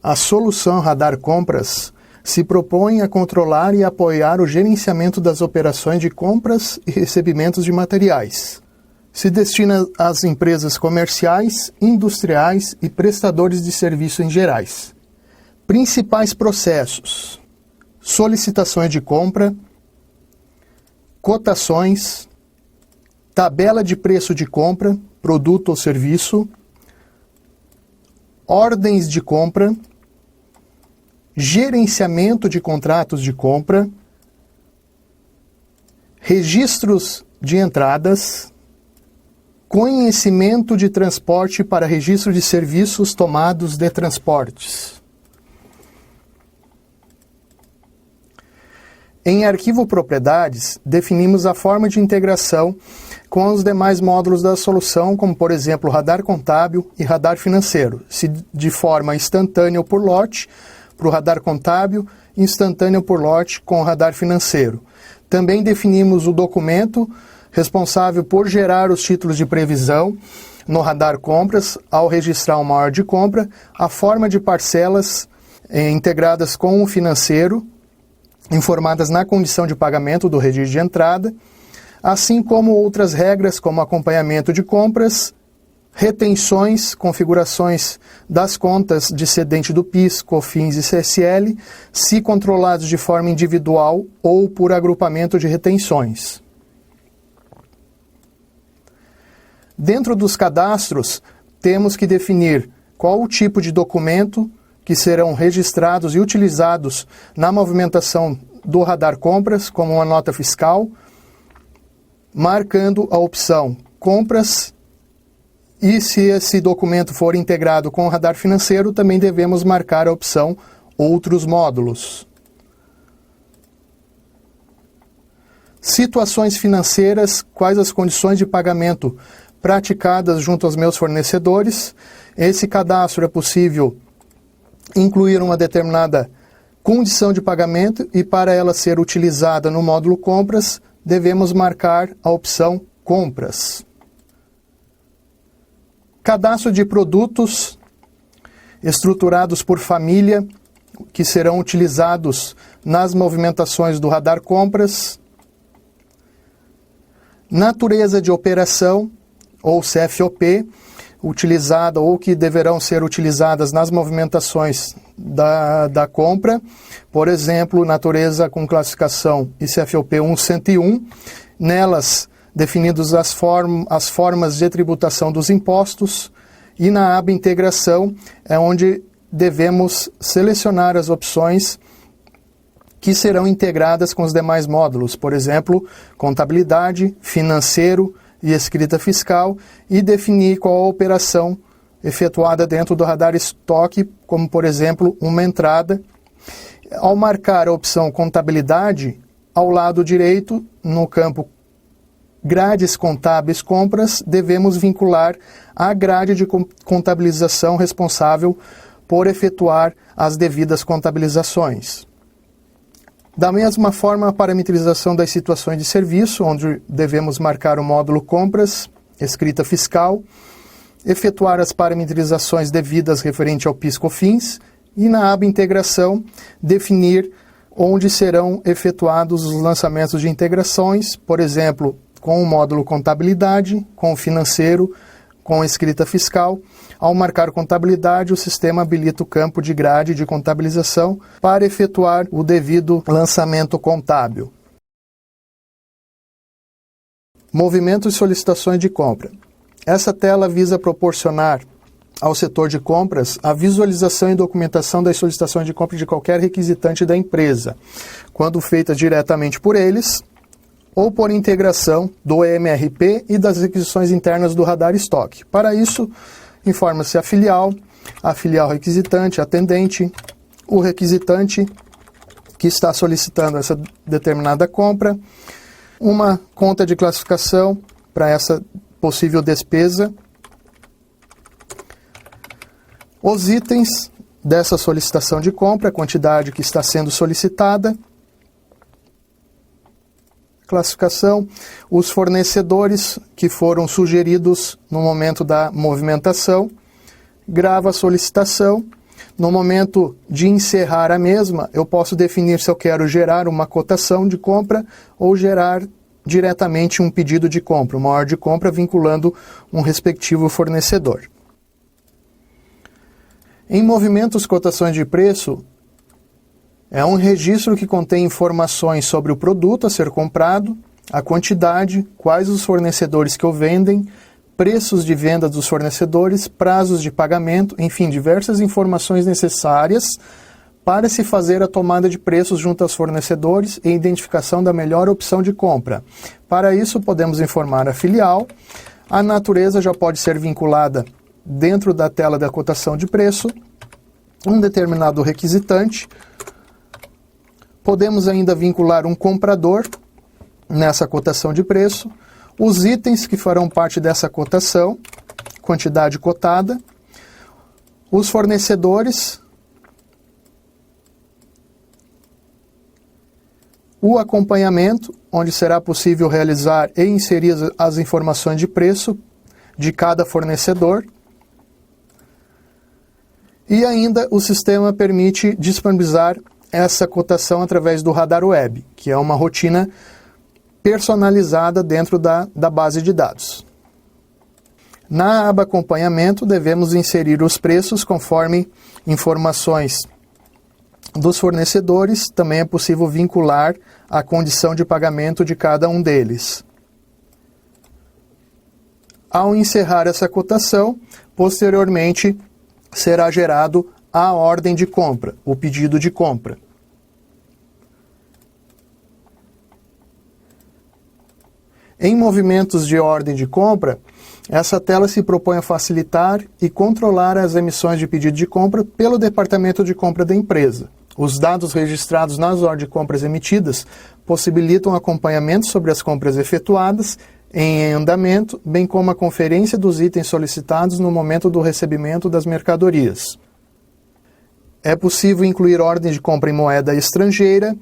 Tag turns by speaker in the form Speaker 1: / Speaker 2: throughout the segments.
Speaker 1: A solução Radar Compras se propõe a controlar e apoiar o gerenciamento das operações de compras e recebimentos de materiais. Se destina às empresas comerciais, industriais e prestadores de serviço em gerais. Principais processos: solicitações de compra, cotações, tabela de preço de compra, produto ou serviço, ordens de compra, gerenciamento de contratos de compra, registros de entradas, conhecimento de transporte para registro de serviços tomados de transportes. Em arquivo propriedades, definimos a forma de integração com os demais módulos da solução, como por exemplo radar contábil e radar financeiro, se de forma instantânea ou por lote, para o radar contábil, instantâneo por lote com o radar financeiro. Também definimos o documento responsável por gerar os títulos de previsão no radar compras ao registrar uma ordem de compra, a forma de parcelas integradas com o financeiro, informadas na condição de pagamento do registro de entrada, assim como outras regras como acompanhamento de compras, retenções, configurações das contas de cedente do PIS, COFINS e CSL, se controlados de forma individual ou por agrupamento de retenções. Dentro dos cadastros, temos que definir qual o tipo de documento que serão registrados e utilizados na movimentação do radar compras, como uma nota fiscal, marcando a opção compras. E se esse documento for integrado com o radar financeiro, também devemos marcar a opção outros módulos. Situações financeiras, quais as condições de pagamento praticadas junto aos meus fornecedores. Esse cadastro é possível incluir uma determinada condição de pagamento e para ela ser utilizada no módulo compras, devemos marcar a opção compras. Cadastro de produtos estruturados por família, que serão utilizados nas movimentações do radar compras. Natureza de operação, ou CFOP, utilizada ou que deverão ser utilizadas nas movimentações da compra. Por exemplo, natureza com classificação ICFOP 1101. Nelas, definidos as formas de tributação dos impostos, e na aba integração é onde devemos selecionar as opções que serão integradas com os demais módulos, por exemplo, contabilidade, financeiro e escrita fiscal, e definir qual a operação efetuada dentro do radar estoque, como por exemplo uma entrada. Ao marcar a opção contabilidade, ao lado direito, no campo grades contábeis compras, devemos vincular a grade de contabilização responsável por efetuar as devidas contabilizações. Da mesma forma, a parametrização das situações de serviço, onde devemos marcar o módulo compras, escrita fiscal, efetuar as parametrizações devidas referente ao PIS/COFINS e na aba integração definir onde serão efetuados os lançamentos de integrações, por exemplo, com o módulo contabilidade, com o financeiro, com a escrita fiscal. Ao marcar contabilidade, o sistema habilita o campo de grade de contabilização para efetuar o devido lançamento contábil. Movimento e solicitações de compra. Essa tela visa proporcionar ao setor de compras a visualização e documentação das solicitações de compra de qualquer requisitante da empresa, quando feitas diretamente por eles, ou por integração do EMRP e das requisições internas do radar estoque. Para isso, informa-se a filial requisitante, atendente, o requisitante que está solicitando essa determinada compra, uma conta de classificação para essa possível despesa, os itens dessa solicitação de compra, a quantidade que está sendo solicitada, classificação, os fornecedores que foram sugeridos no momento da movimentação, grava a solicitação No momento de encerrar a mesma, eu posso definir se eu quero gerar uma cotação de compra ou gerar diretamente um pedido de compra, uma ordem de compra vinculando um respectivo fornecedor. Em movimentos cotações de preço, é um registro que contém informações sobre o produto a ser comprado, a quantidade, quais os fornecedores que o vendem, preços de venda dos fornecedores, prazos de pagamento, enfim, diversas informações necessárias para se fazer a tomada de preços junto aos fornecedores e identificação da melhor opção de compra. Para isso, podemos informar a filial. A natureza já pode ser vinculada dentro da tela da cotação de preço, um determinado requisitante. Podemos ainda vincular um comprador nessa cotação de preço, os itens que farão parte dessa cotação, quantidade cotada, os fornecedores, o acompanhamento, onde será possível realizar e inserir as informações de preço de cada fornecedor. E ainda o sistema permite disponibilizar essa cotação através do radar web, que é uma rotina personalizada dentro da base de dados. Na aba acompanhamento, devemos inserir os preços conforme informações dos fornecedores. Também é possível vincular a condição de pagamento de cada um deles. Ao encerrar essa cotação, posteriormente será gerado a ordem de compra, o pedido de compra. Em movimentos de ordem de compra, essa tela se propõe a facilitar e controlar as emissões de pedido de compra pelo departamento de compra da empresa. Os dados registrados nas ordens de compras emitidas possibilitam acompanhamento sobre as compras efetuadas em andamento, bem como a conferência dos itens solicitados no momento do recebimento das mercadorias. É possível incluir ordens de compra em moeda estrangeira,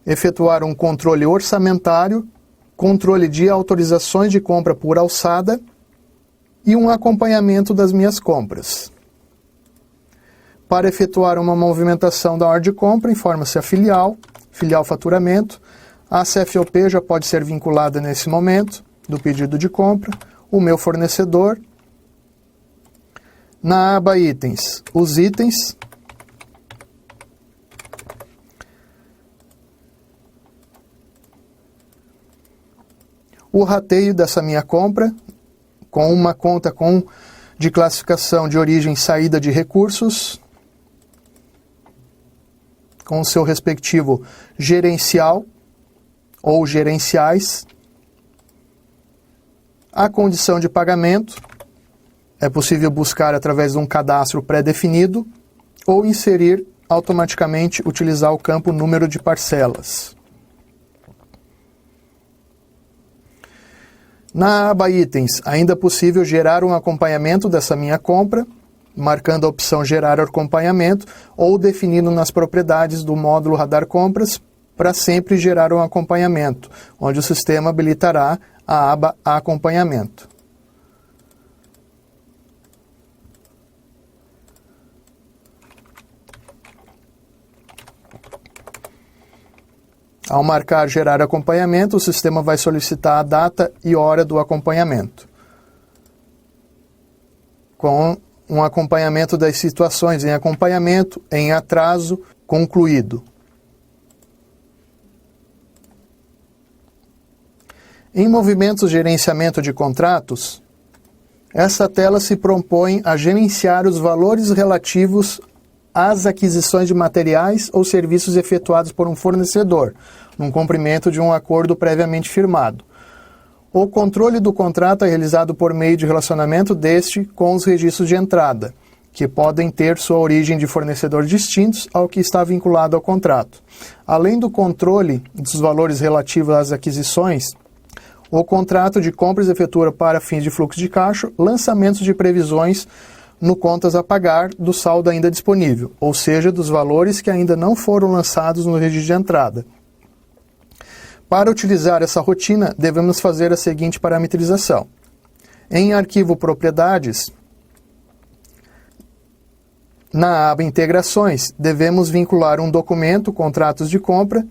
Speaker 1: efetuar um controle orçamentário, controle de autorizações de compra por alçada e um acompanhamento das minhas compras. Para efetuar uma movimentação da ordem de compra, informa-se a filial faturamento, a CFOP já pode ser vinculada nesse momento do pedido de compra, o meu fornecedor. Na aba itens, os itens, o rateio dessa minha compra, com uma conta de classificação de origem saída de recursos, com o seu respectivo gerencial ou gerenciais. A condição de pagamento é possível buscar através de um cadastro pré-definido ou inserir automaticamente, utilizar o campo número de parcelas. Na aba itens, ainda é possível gerar um acompanhamento dessa minha compra, marcando a opção gerar acompanhamento ou definindo nas propriedades do módulo radar compras para sempre gerar um acompanhamento, onde o sistema habilitará a aba acompanhamento. Ao marcar gerar acompanhamento, o sistema vai solicitar a data e hora do acompanhamento, com um acompanhamento das situações em acompanhamento, em atraso, concluído. Em movimentos de gerenciamento de contratos, essa tela se propõe a gerenciar os valores relativos às aquisições de materiais ou serviços efetuados por um fornecedor, num cumprimento de um acordo previamente firmado. O controle do contrato é realizado por meio de relacionamento deste com os registros de entrada, que podem ter sua origem de fornecedores distintos ao que está vinculado ao contrato. Além do controle dos valores relativos às aquisições, o contrato de compras efetua para fins de fluxo de caixa lançamentos de previsões no contas a pagar do saldo ainda disponível, ou seja, dos valores que ainda não foram lançados no registro de entrada. Para utilizar essa rotina, devemos fazer a seguinte parametrização. Em arquivo propriedades, Na aba Integrações, devemos vincular um documento, contratos de compra,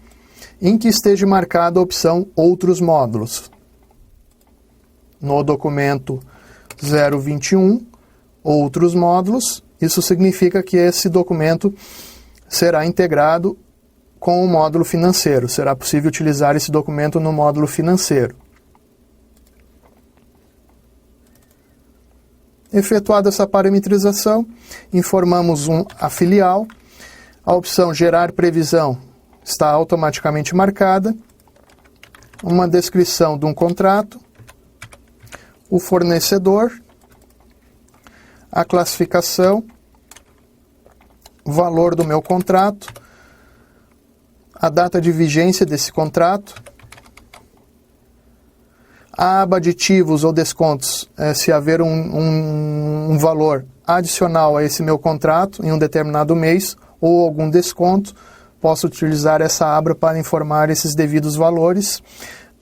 Speaker 1: em que esteja marcada a opção Outros módulos. No documento 021, Outros módulos, isso significa que esse documento será integrado com o módulo financeiro. Será possível utilizar esse documento no módulo financeiro. Efetuada essa parametrização, informamos a filial. A opção Gerar previsão está automaticamente marcada. Uma descrição de um contrato. O fornecedor. A classificação. O valor do meu contrato. A data de vigência desse contrato. A aba aditivos ou descontos, se haver um valor adicional a esse meu contrato em um determinado mês ou algum desconto, posso utilizar essa aba para informar esses devidos valores.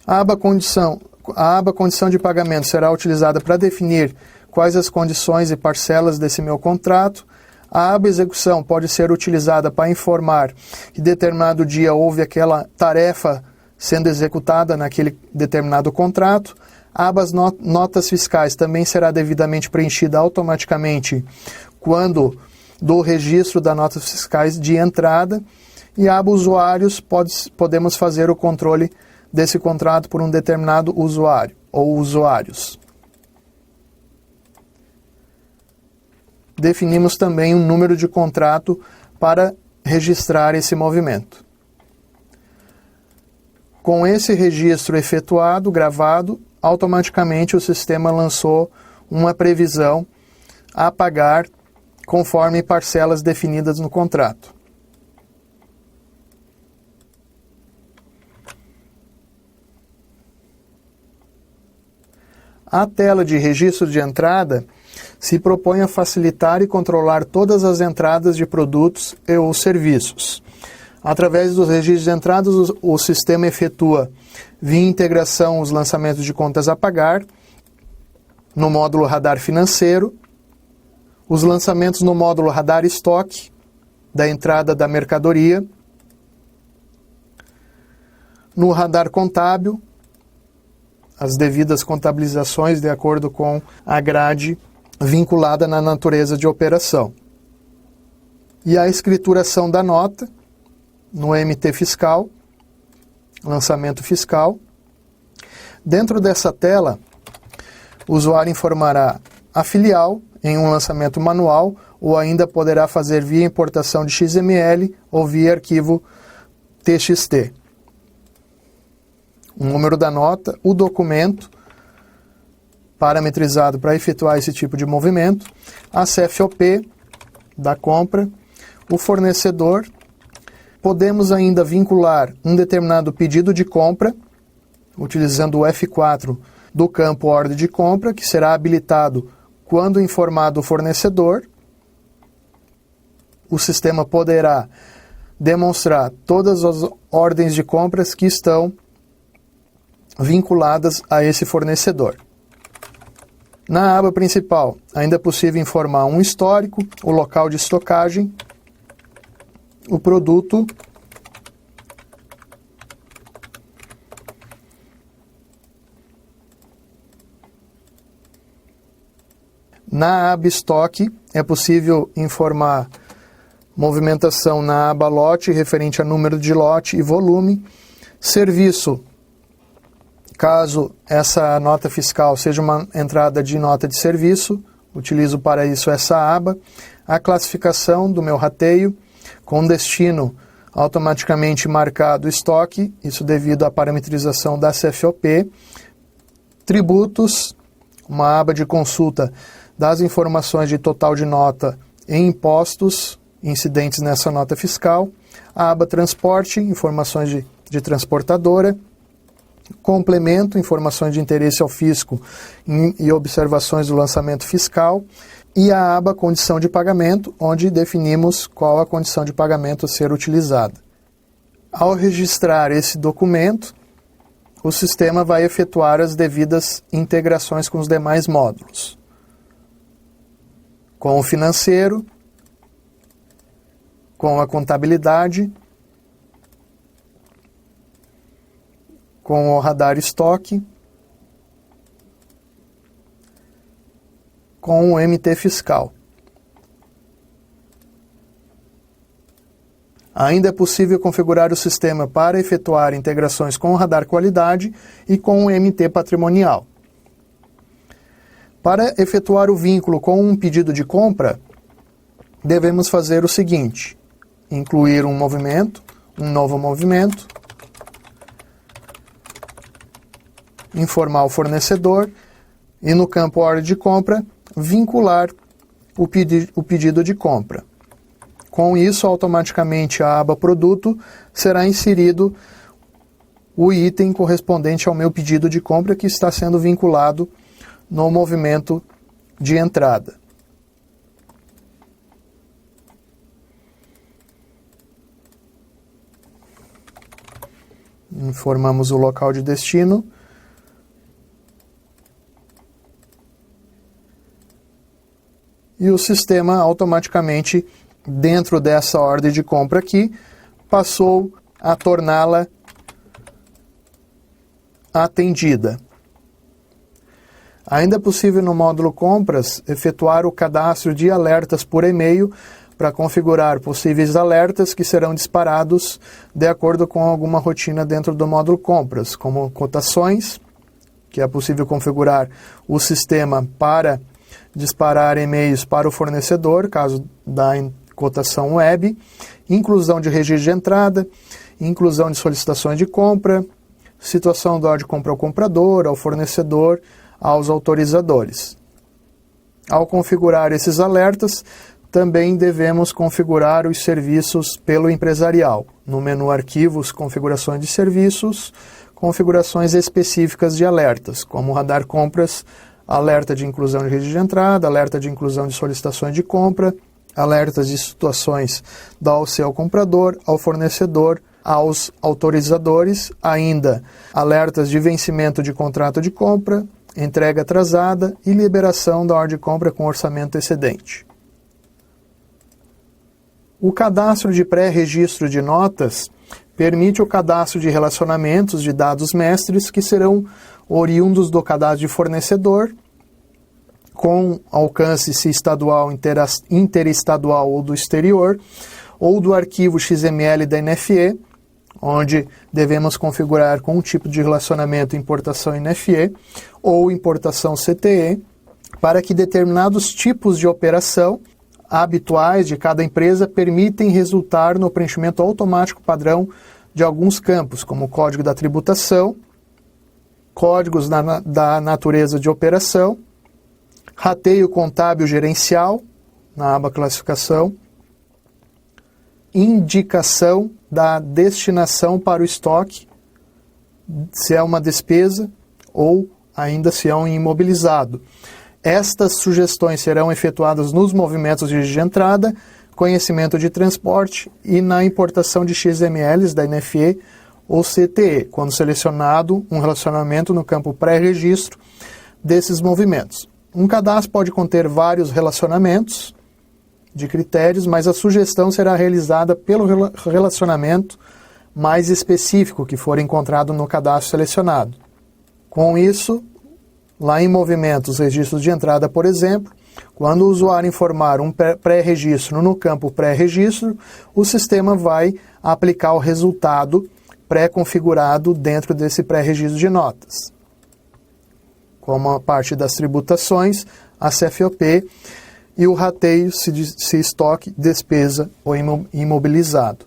Speaker 1: A aba condição de pagamento será utilizada para definir quais as condições e parcelas desse meu contrato. A aba execução pode ser utilizada para informar que determinado dia houve aquela tarefa sendo executada naquele determinado contrato. A aba notas fiscais também será devidamente preenchida automaticamente quando do registro das notas fiscais de entrada. E a aba usuários, podemos fazer o controle desse contrato por um determinado usuário ou usuários. Definimos também um número de contrato para registrar esse movimento. Com esse registro efetuado, gravado, automaticamente o sistema lançou uma previsão a pagar conforme parcelas definidas no contrato. A tela de registro de entrada se propõe a facilitar e controlar todas as entradas de produtos e ou serviços. Através dos registros de entradas, o sistema efetua, via integração, os lançamentos de contas a pagar, no módulo Radar Financeiro, os lançamentos no módulo Radar Estoque, da entrada da mercadoria, no Radar Contábil, as devidas contabilizações de acordo com a grade vinculada na natureza de operação. E a escrituração da nota, no MT Fiscal, lançamento fiscal. Dentro dessa tela, o usuário informará a filial em um lançamento manual ou ainda poderá fazer via importação de XML ou via arquivo TXT. O número da nota, o documento parametrizado para efetuar esse tipo de movimento, a CFOP da compra, o fornecedor. Podemos ainda vincular um determinado pedido de compra, utilizando o F4 do campo ordem de compra, que será habilitado quando informado o fornecedor. O sistema poderá demonstrar todas as ordens de compras que estão vinculadas a esse fornecedor. Na aba principal, ainda é possível informar um histórico, o local de estocagem, o produto, na aba estoque é possível informar movimentação na aba lote referente a número de lote e volume, serviço, caso essa nota fiscal seja uma entrada de nota de serviço, utilizo para isso essa aba, a classificação do meu rateio, com destino automaticamente marcado estoque, isso devido à parametrização da CFOP, tributos, uma aba de consulta das informações de total de nota e impostos incidentes nessa nota fiscal, a aba transporte, informações de transportadora, complemento, informações de interesse ao fisco e observações do lançamento fiscal, e a aba condição de pagamento, onde definimos qual a condição de pagamento a ser utilizada. Ao registrar esse documento, o sistema vai efetuar as devidas integrações com os demais módulos. Com o financeiro, com a contabilidade, com o radar estoque, com o MT fiscal. Ainda é possível configurar o sistema para efetuar integrações com o radar qualidade e com o MT patrimonial. Para efetuar o vínculo com um pedido de compra, devemos fazer o seguinte: incluir um novo movimento, informar o fornecedor e no campo ordem de compra, vincular o pedido de compra. Com isso, automaticamente a aba produto será inserido o item correspondente ao meu pedido de compra que está sendo vinculado no movimento de entrada. Informamos o local de destino. E o sistema automaticamente, dentro dessa ordem de compra aqui, passou a torná-la atendida. Ainda é possível no módulo compras efetuar o cadastro de alertas por e-mail para configurar possíveis alertas que serão disparados de acordo com alguma rotina dentro do módulo compras, como cotações, que é possível configurar o sistema para disparar e-mails para o fornecedor, caso da cotação web, inclusão de registro de entrada, inclusão de solicitações de compra, situação da ordem de compra ao comprador, ao fornecedor, aos autorizadores. Ao configurar esses alertas, também devemos configurar os serviços pelo empresarial. No menu Arquivos, Configurações de Serviços, configurações específicas de alertas, como radar compras, alerta de inclusão de registro de entrada, alerta de inclusão de solicitações de compra, alertas de situações da OC ao comprador, ao fornecedor, aos autorizadores, ainda alertas de vencimento de contrato de compra, entrega atrasada e liberação da ordem de compra com orçamento excedente. O cadastro de pré-registro de notas permite o cadastro de relacionamentos de dados mestres que serão oriundos do cadastro de fornecedor, com alcance se estadual, interestadual ou do exterior, ou do arquivo XML da NFE, onde devemos configurar com um tipo de relacionamento importação NFE ou importação CTE, para que determinados tipos de operação habituais de cada empresa permitem resultar no preenchimento automático padrão de alguns campos, como o código da tributação, códigos da natureza de operação, rateio contábil gerencial, na aba classificação, indicação da destinação para o estoque, se é uma despesa ou ainda se é um imobilizado. Estas sugestões serão efetuadas nos movimentos de entrada, conhecimento de transporte e na importação de XMLs da NFE ou CTE, quando selecionado um relacionamento no campo pré-registro desses movimentos. Um cadastro pode conter vários relacionamentos de critérios, mas a sugestão será realizada pelo relacionamento mais específico que for encontrado no cadastro selecionado. Com isso, lá em movimentos, registros de entrada, por exemplo, quando o usuário informar um pré-registro no campo pré-registro, o sistema vai aplicar o resultado pré-configurado dentro desse pré-registro de notas, como a parte das tributações, a CFOP e o rateio se estoque, despesa ou imobilizado.